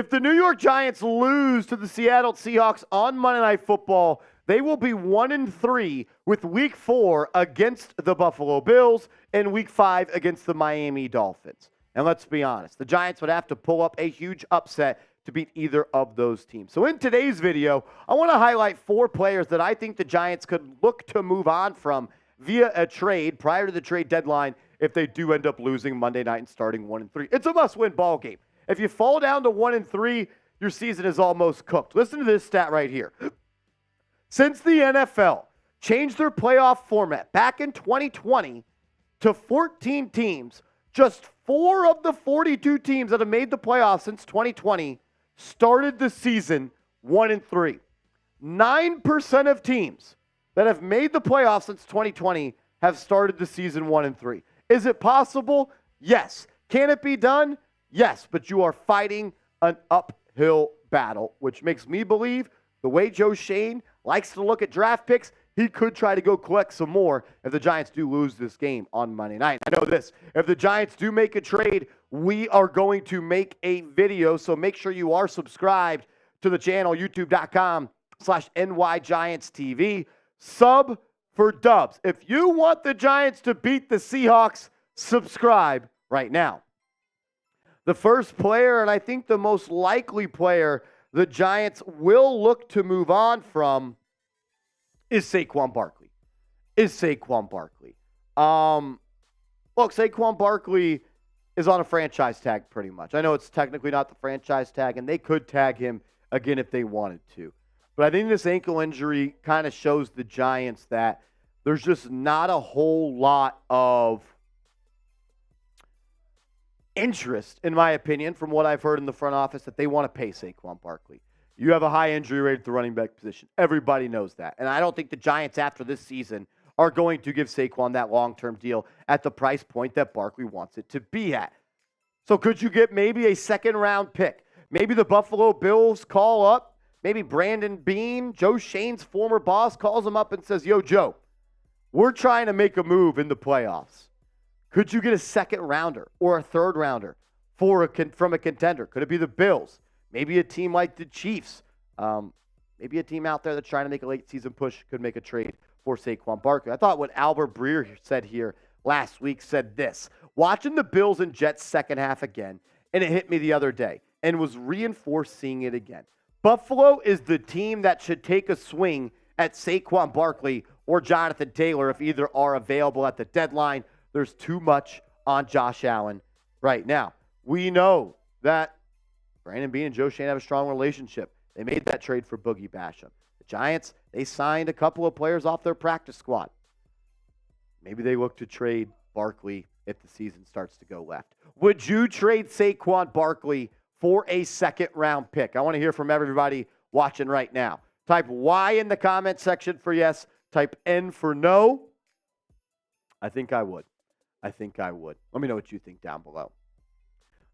If the New York Giants lose to the Seattle Seahawks on Monday Night Football, they will be 1-3 with Week 4 against the Buffalo Bills and Week 5 against the Miami Dolphins. And let's be honest, the Giants would have to pull up a huge upset to beat either of those teams. So in today's video, I want to highlight 4 players that I think the Giants could look to move on from via a trade prior to the trade deadline if they do end up losing Monday night and starting 1-3. It's a must-win ball game. If you fall down to 1-3, your season is almost cooked. Listen to this stat right here. Since the NFL changed their playoff format back in 2020 to 14 teams, just 4 of the 42 teams that have made the playoffs since 2020 started the season 1-3. 9% of teams that have made the playoffs since 2020 have started the season 1-3. Is it possible? Yes. Can it be done? Yes, but you are fighting an uphill battle, which makes me believe the way Joe Schoen likes to look at draft picks, he could try to go collect some more if the Giants do lose this game on Monday night. I know this. If the Giants do make a trade, we are going to make a video, so make sure you are subscribed to the channel, youtube.com/NYGiantsTV. Sub for dubs. If you want the Giants to beat the Seahawks, subscribe right now. The first player, and I think the most likely player the Giants will look to move on from is Saquon Barkley. Look, Saquon Barkley is on a franchise tag pretty much. I know it's technically not the franchise tag, and they could tag him again if they wanted to. But I think this ankle injury kind of shows the Giants that there's just not a whole lot of interest, in my opinion, from what I've heard in the front office, that they want to pay Saquon Barkley. You have a high injury rate at the running back position. Everybody knows that. And I don't think the Giants after this season are going to give Saquon that long-term deal at the price point that Barkley wants it to be at. So could you get maybe a second-round pick? Maybe the Buffalo Bills call up. Maybe Brandon Beane, Joe Schoen's former boss, calls him up and says, "Yo, Joe, we're trying to make a move in the playoffs. Could you get a second-rounder or a third-rounder from a contender? Could it be the Bills? Maybe a team like the Chiefs. Maybe a team out there that's trying to make a late-season push could make a trade for Saquon Barkley." I thought what Albert Breer said here last week said this. Watching the Bills and Jets second half again, and it hit me the other day, and was reinforced seeing it again. Buffalo is the team that should take a swing at Saquon Barkley or Jonathan Taylor if either are available at the deadline. There's too much on Josh Allen right now. We know that Brandon Beane and Joe Schoen have a strong relationship. They made that trade for Boogie Basham. The Giants, they signed a couple of players off their practice squad. Maybe they look to trade Barkley if the season starts to go left. Would you trade Saquon Barkley for a second-round pick? I want to hear from everybody watching right now. Type Y in the comment section for yes. Type N for no. I think I would. Let me know what you think down below.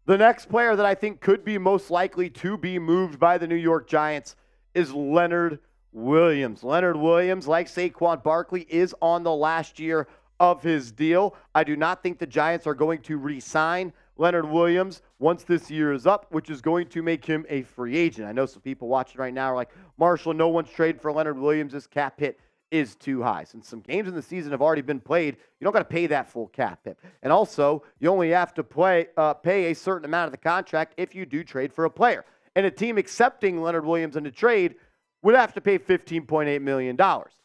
The next player that I think could be most likely to be moved by the New York Giants is Leonard Williams. Leonard Williams, like Saquon Barkley, is on the last year of his deal. I do not think the Giants are going to re-sign Leonard Williams once this year is up, which is going to make him a free agent. I know some people watching right now are like, "Marshall, no one's trading for Leonard Williams. This cap hit is too high." Since some games in the season have already been played, you don't got to pay that full cap hit. And also, you only have to pay a certain amount of the contract if you do trade for a player. And a team accepting Leonard Williams in a trade would have to pay $15.8 million.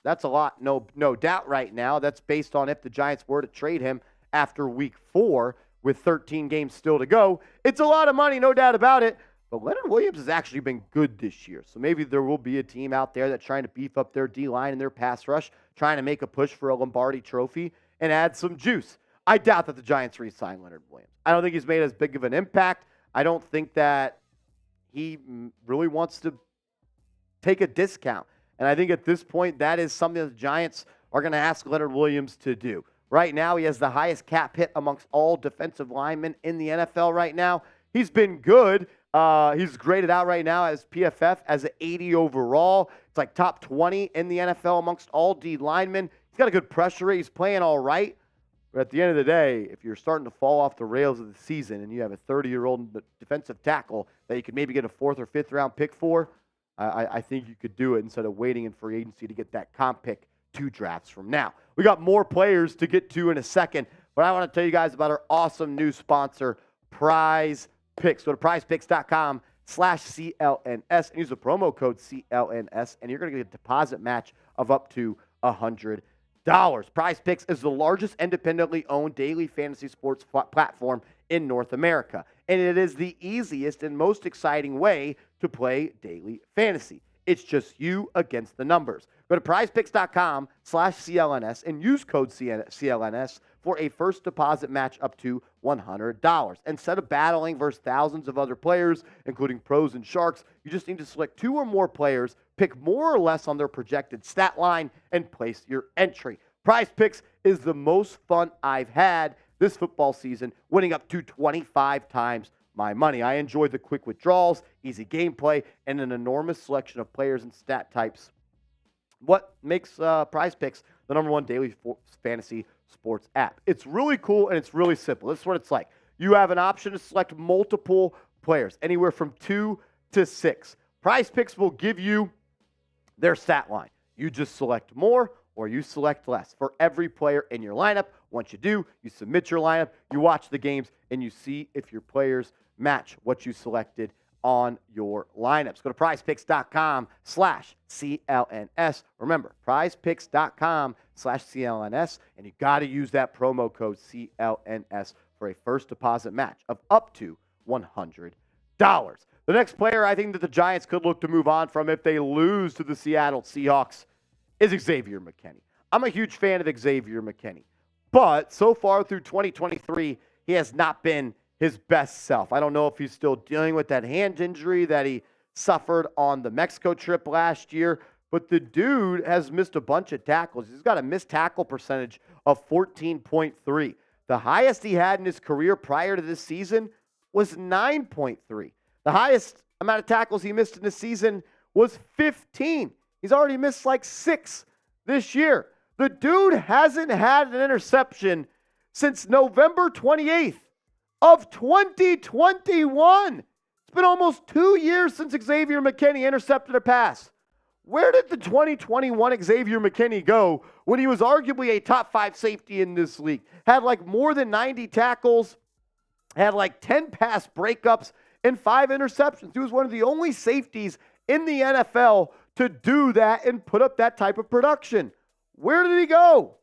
That's a lot, no doubt right now. That's based on if the Giants were to trade him after week 4 with 13 games still to go. It's a lot of money, no doubt about it. But Leonard Williams has actually been good this year. So maybe there will be a team out there that's trying to beef up their D-line and their pass rush, trying to make a push for a Lombardi trophy and add some juice. I doubt that the Giants re-sign Leonard Williams. I don't think he's made as big of an impact. I don't think that he really wants to take a discount. And I think at this point, that is something that the Giants are going to ask Leonard Williams to do. Right now, he has the highest cap hit amongst all defensive linemen in the NFL right now. He's been good. He's graded out right now as PFF as an 80 overall. It's like top 20 in the NFL amongst all D linemen. He's got a good pressure rate. He's playing all right. But at the end of the day, if you're starting to fall off the rails of the season and you have a 30-year-old defensive tackle that you could maybe get a 4th or 5th round pick for, I think you could do it instead of waiting in free agency to get that comp pick 2 drafts from now. We got more players to get to in a second, but I want to tell you guys about our awesome new sponsor, Prize Picks. Go to prizepicks.com/CLNS and use the promo code CLNS, and you're going to get a deposit match of up to $100. Prize Picks is the largest independently owned daily fantasy sports platform in North America, and it is the easiest and most exciting way to play daily fantasy. It's just you against the numbers. Go to prizepicks.com/CLNS and use code CLNS for a first deposit match up to $100. Instead of battling versus thousands of other players, including pros and sharks, you just need to select 2 or more players, pick more or less on their projected stat line, and place your entry. Prize Picks is the most fun I've had this football season, winning up to 25 times my money. I enjoy the quick withdrawals, easy gameplay, and an enormous selection of players and stat types. What makes Prize Picks the #1 daily fantasy sports app? It's really cool and it's really simple. This is what it's like. You have an option to select multiple players, anywhere from 2 to 6. Prize Picks will give you their stat line. You just select more or you select less for every player in your lineup. Once you do, you submit your lineup, you watch the games, and you see if your players match what you selected on your lineups. Go to prizepicks.com/CLNS. Remember, prizepicks.com/CLNS, and you got to use that promo code CLNS for a first deposit match of up to $100. The next player I think that the Giants could look to move on from if they lose to the Seattle Seahawks is Xavier McKinney. I'm a huge fan of Xavier McKinney, but so far through 2023, he has not been his best self. I don't know if he's still dealing with that hand injury that he suffered on the Mexico trip last year, but the dude has missed a bunch of tackles. He's got a missed tackle percentage of 14.3. The highest he had in his career prior to this season was 9.3. The highest amount of tackles he missed in the season was 15. He's already missed like 6 this year. The dude hasn't had an interception since November 28th of 2021. It's been almost 2 years since Xavier McKinney intercepted a pass. Where did the 2021 Xavier McKinney go when he was arguably a top 5 safety in this league? Had like more than 90 tackles, had like 10 pass breakups, and 5 interceptions. He was one of the only safeties in the NFL to do that and put up that type of production. Where did he go?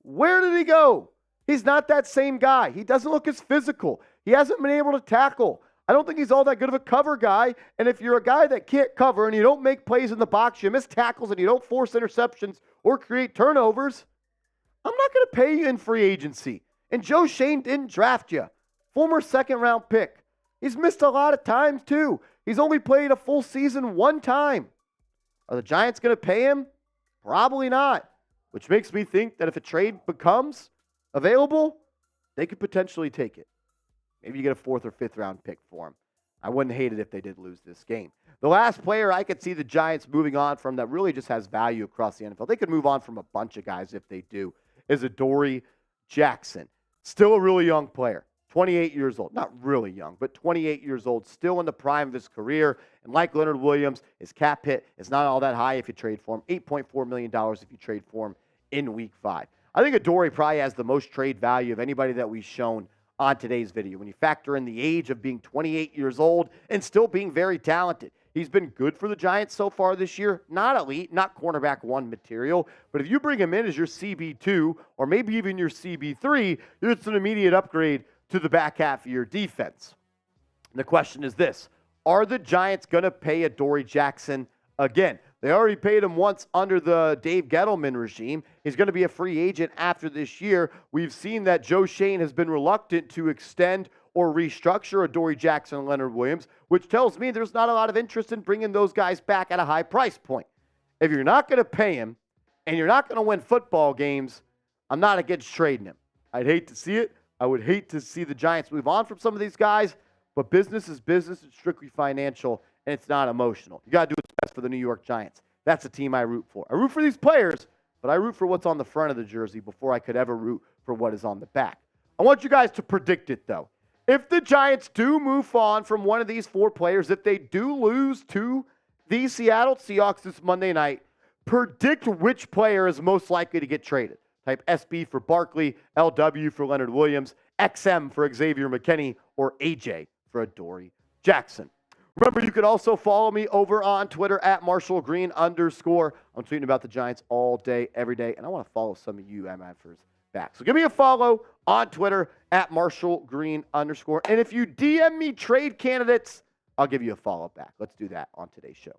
Where did he go? He's not that same guy. He doesn't look as physical. He hasn't been able to tackle. I don't think he's all that good of a cover guy. And if you're a guy that can't cover and you don't make plays in the box, you miss tackles and you don't force interceptions or create turnovers, I'm not going to pay you in free agency. And Joe Schoen didn't draft you. Former 2nd-round pick. He's missed a lot of times too. He's only played a full season 1 time. Are the Giants going to pay him? Probably not. Which makes me think that if a trade becomes available, they could potentially take it. Maybe you get a 4th or 5th round pick for him. I wouldn't hate it if they did lose this game. The last player I could see the Giants moving on from that really just has value across the NFL, they could move on from a bunch of guys if they do, is Adoree Jackson. Still a really young player. 28 years old. Not really young, but 28 years old, still in the prime of his career. And like Leonard Williams, his cap hit is not all that high if you trade for him. $8.4 million if you trade for him in Week 5. I think Adoree probably has the most trade value of anybody that we've shown on today's video. When you factor in the age of being 28 years old and still being very talented. He's been good for the Giants so far this year. Not elite, not cornerback 1 material. But if you bring him in as your CB2 or maybe even your CB3, it's an immediate upgrade to the back half of your defense. And the question is this: are the Giants going to pay Adoree Jackson again? They already paid him once under the Dave Gettleman regime. He's going to be a free agent after this year. We've seen that Joe Schoen has been reluctant to extend or restructure Adoree Jackson and Leonard Williams, which tells me there's not a lot of interest in bringing those guys back at a high price point. If you're not going to pay him and you're not going to win football games, I'm not against trading him. I'd hate to see it. I would hate to see the Giants move on from some of these guys, but business is business. It's strictly financial, and it's not emotional. You got to do what's best for the New York Giants. That's the team I root for. I root for these players, but I root for what's on the front of the jersey before I could ever root for what is on the back. I want you guys to predict it, though. If the Giants do move on from one of these 4 players, if they do lose to the Seattle Seahawks this Monday night, predict which player is most likely to get traded. Type SB for Barkley, LW for Leonard Williams, XM for Xavier McKinney, or AJ for Adoree Jackson. Remember, you can also follow me over on Twitter at @MarshallGreen_. I'm tweeting about the Giants all day, every day, and I want to follow some of you MFers back. So give me a follow on Twitter at @MarshallGreen_. And if you DM me trade candidates, I'll give you a follow back. Let's do that on today's show.